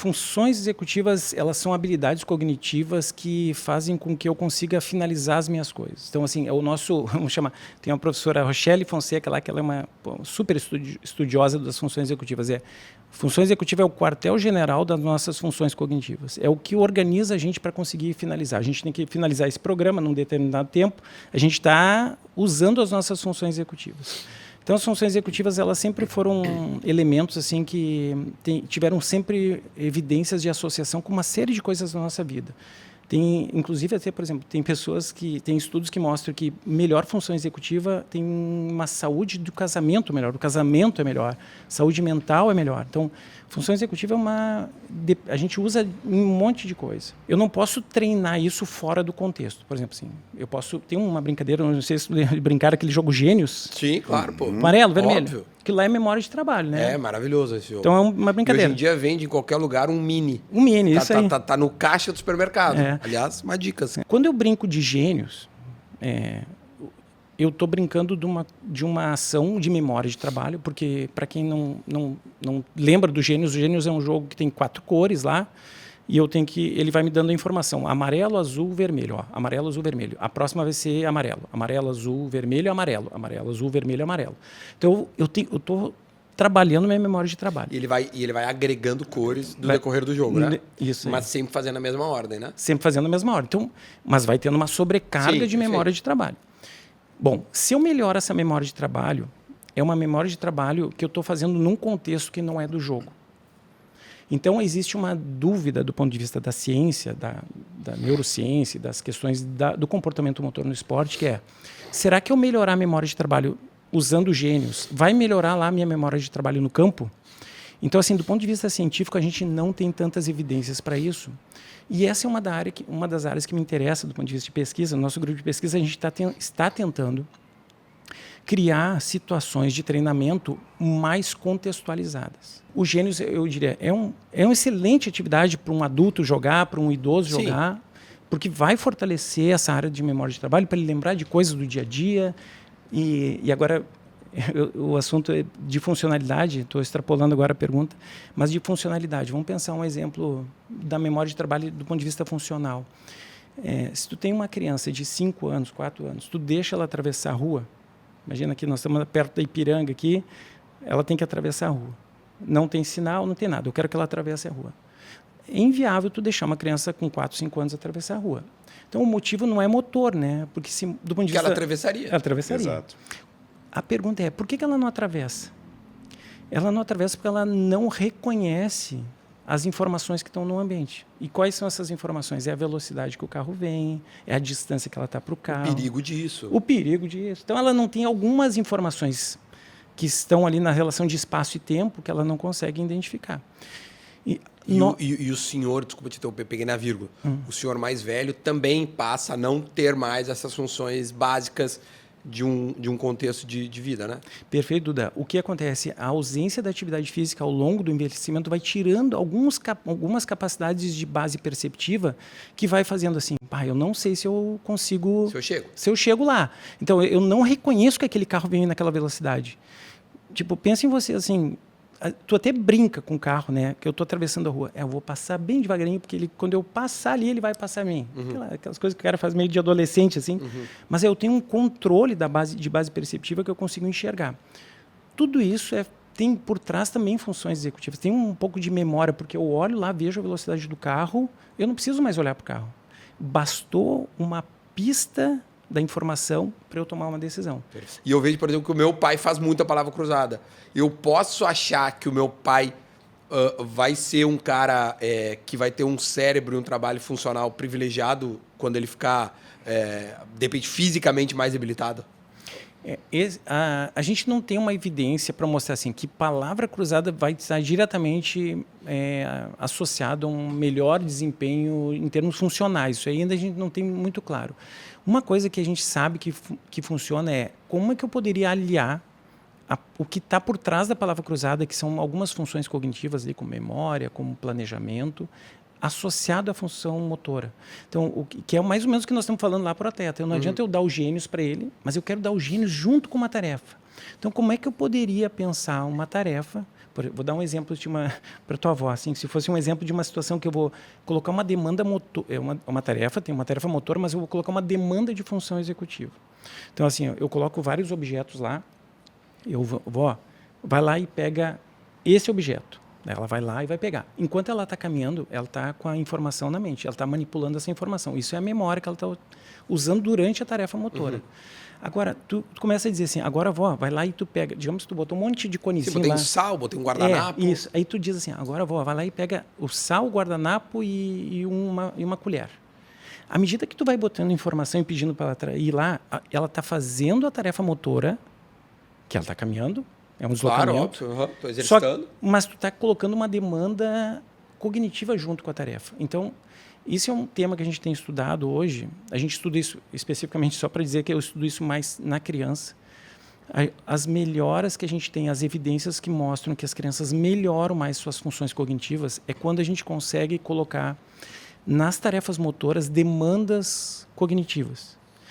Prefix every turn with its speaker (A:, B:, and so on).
A: funções executivas, elas são habilidades cognitivas que fazem com que eu consiga finalizar as minhas coisas. Então, assim, é o nosso, vamos chamar, tem uma professora, Rochelle Fonseca, lá, que ela é uma super estudiosa das funções executivas. Função executiva é o quartel-general das nossas funções cognitivas. É o que organiza a gente para conseguir finalizar. A gente tem que finalizar esse programa num determinado tempo. A gente está usando as nossas funções executivas. Então, as funções executivas, elas sempre foram elementos assim que tiveram sempre evidências de associação com uma série de coisas na nossa vida. Tem, inclusive, até, por exemplo, tem pessoas que tem estudos que mostram que melhor função executiva tem uma saúde do casamento melhor, o casamento é melhor, saúde mental é melhor. Então, função executiva a gente usa em um monte de coisa. Eu não posso treinar isso fora do contexto. Por exemplo, assim, tem uma brincadeira, não sei se brincar aquele jogo Gênios.
B: Sim, claro, pô.
A: Amarelo, vermelho.
B: Óbvio.
A: Aquilo lá é memória de trabalho, né?
B: É maravilhoso esse jogo.
A: Então é uma brincadeira.
B: E hoje em dia vende em qualquer lugar um mini.
A: Um mini, isso aí.
B: Tá no caixa do supermercado. Aliás, uma dica. Assim.
A: Quando eu brinco de gênios, eu estou brincando de uma ação de memória de trabalho, porque, para quem não lembra do Gênios, o Gênios é um jogo que tem 4 cores lá, e ele vai me dando a informação. Amarelo, azul, vermelho. Ó, amarelo, azul, vermelho. A próxima vai ser amarelo. Amarelo, azul, vermelho, amarelo. Amarelo, azul, vermelho, amarelo. Então, eu estou trabalhando minha memória de trabalho.
B: E ele vai agregando cores do decorrer do jogo, né?
A: Isso.
B: Mas sempre fazendo a mesma ordem, né?
A: Sempre fazendo a mesma ordem. Então, mas vai tendo uma sobrecarga de memória de trabalho. Bom, se eu melhoro essa memória de trabalho, é uma memória de trabalho que eu estou fazendo num contexto que não é do jogo. Então, existe uma dúvida do ponto de vista da ciência, da neurociência, das questões do comportamento motor no esporte, que será que eu melhorar a memória de trabalho usando Gênios vai melhorar lá a minha memória de trabalho no campo? Então, assim, do ponto de vista científico, a gente não tem tantas evidências para isso. E essa é uma das áreas que me interessa do ponto de vista de pesquisa. No nosso grupo de pesquisa, a gente está tentando criar situações de treinamento mais contextualizadas. O Gênios, eu diria, é uma excelente atividade para um adulto jogar, para um idoso jogar, porque vai fortalecer essa área de memória de trabalho para ele lembrar de coisas do dia a dia. E agora, o assunto é de funcionalidade, estou extrapolando agora a pergunta, mas de funcionalidade. Vamos pensar um exemplo da memória de trabalho do ponto de vista funcional. Se tu tem uma criança de 5 anos, 4 anos, tu deixa ela atravessar a rua. Imagina que nós estamos perto da Ipiranga aqui, ela tem que atravessar a rua. Não tem sinal, não tem nada. Eu quero que ela atravesse a rua. É inviável tu deixar uma criança com 4, 5 anos atravessar a rua. Então, o motivo não é motor, né? Porque do ponto de vista...
B: ela atravessaria.
A: Ela atravessaria.
C: Exato.
A: A pergunta é, por que ela não atravessa? Ela não atravessa porque ela não reconhece as informações que estão no ambiente. E quais são essas informações? É a velocidade que o carro vem, é a distância que ela está para o carro.
B: O perigo disso.
A: O perigo disso. Então, ela não tem algumas informações que estão ali na relação de espaço e tempo que ela não consegue identificar.
B: E o senhor, desculpa te interromper, peguei na vírgula, o senhor mais velho também passa a não ter mais essas funções básicas de um contexto de vida, né?
A: Perfeito, Duda. O que acontece? A ausência da atividade física ao longo do envelhecimento vai tirando algumas capacidades de base perceptiva que vai fazendo assim, eu não sei se eu consigo... Se eu chego lá. Então, eu não reconheço que aquele carro vem naquela velocidade. Tipo, pensa em você assim... Tu até brinca com o carro, né? Que eu estou atravessando a rua. Eu vou passar bem devagarinho, porque quando eu passar ali, ele vai passar a mim. Aquelas coisas que o cara faz meio de adolescente, assim. Mas eu tenho um controle de base perceptiva que eu consigo enxergar. Tudo isso tem por trás também funções executivas. Tem um pouco de memória, porque eu olho lá, vejo a velocidade do carro, eu não preciso mais olhar para o carro. Bastou uma pista da informação para eu tomar uma decisão.
B: E eu vejo, por exemplo, que o meu pai faz muita palavra cruzada. Eu posso achar que o meu pai vai ser um cara que vai ter um cérebro e um trabalho funcional privilegiado quando ele ficar, de repente, fisicamente mais debilitado?
A: A gente não tem uma evidência para mostrar assim, que palavra cruzada vai estar diretamente associado a um melhor desempenho em termos funcionais. Isso ainda a gente não tem muito claro. Uma coisa que a gente sabe que funciona como é que eu poderia aliar o que está por trás da palavra cruzada, que são algumas funções cognitivas, ali, como memória, como planejamento, associado à função motora. Então, o que é mais ou menos o que nós estamos falando lá para o atleta. Não adianta eu dar os gênios para ele, mas eu quero dar os gênios junto com uma tarefa. Então, como é que eu poderia pensar uma tarefa Vou dar um exemplo para tua avó, assim, se fosse um exemplo de uma situação que eu vou colocar uma demanda motor, uma tarefa, tem uma tarefa motor, mas eu vou colocar uma demanda de função executiva. Então, assim, eu coloco vários objetos lá, vó, vai lá e pega esse objeto. Ela vai lá e vai pegar. Enquanto ela está caminhando, ela está com a informação na mente, ela está manipulando essa informação. Isso é a memória que ela está usando durante a tarefa motora. Agora, tu começa a dizer assim, agora, vó, vai lá e tu pega, digamos que tu botou um monte de conicinho lá.
B: Botei um sal, botei um guardanapo.
A: Isso. Aí tu diz assim, agora, vó, vai lá e pega o sal, o guardanapo e uma colher. À medida que tu vai botando informação e pedindo para ela ir lá, ela está fazendo a tarefa motora, que ela está caminhando, é um deslocamento.
B: Claro, óbvio. Estou exercitando.
A: Mas tu está colocando uma demanda cognitiva junto com a tarefa. Então, isso é um tema que a gente tem estudado hoje. A gente estuda isso especificamente só para dizer que eu estudo isso mais na criança. As melhoras que a gente tem, as evidências que mostram que as crianças melhoram mais suas funções cognitivas é quando a gente consegue colocar nas tarefas motoras demandas cognitivas.